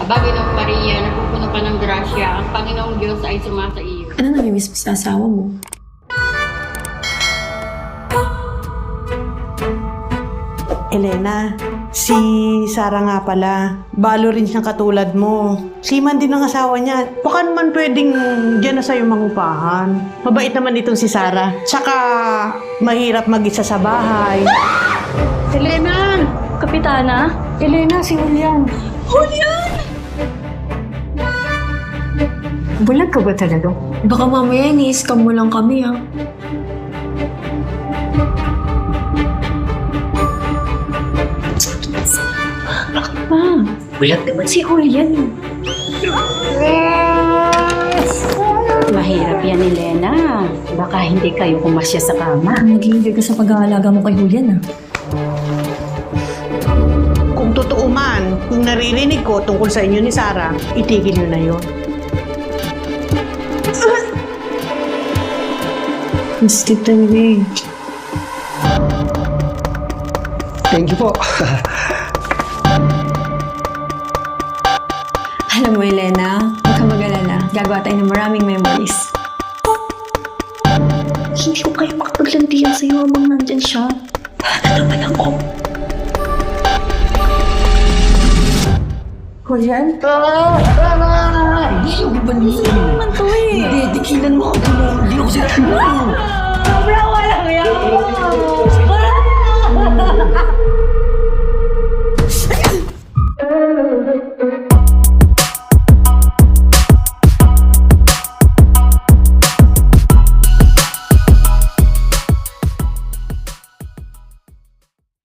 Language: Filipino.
Bagay ng Maria, napupuno ka ng grasya, ang Panginoong Diyos ay sumasa iyo. Ano namimiss mo sa asawa mo? Elena, si Sarah nga pala. Balo rin siyang katulad mo. Siman din ang asawa niya. Baka naman pwedeng dyan na sa'yo mangupahan. Mabait naman itong si Sarah. Tsaka mahirap mag-isa sa bahay. Elena! Kapitana? Elena, si Julian. Julian! Bulag ka ba talaga? Baka mamaya ni-scam mo lang kami, ha? Ma, bulag naman si Julian. Mahirap yan, Elena. Baka hindi kayo kumasya sa kama. Nag-iingay ka sa pag-aalaga mo kay Julian, ha? Kung totoo man, kung naririnig ko tungkol sa inyo ni Sarah, itigil nyo na yun. Masakit talaga eh. Thank you po. Alam mo, Elena, huwag ka mag-alala. Gagawa tayo ng maraming memories. Hindi ko kayo makapaglantiyan sa'yo habang nandyan siya. Ano naman ako? Julian? Hindi ba niyo? Ano naman to eh? Hindi, dikilan mo ako. Hindi ako sila. Sobrang walang yan!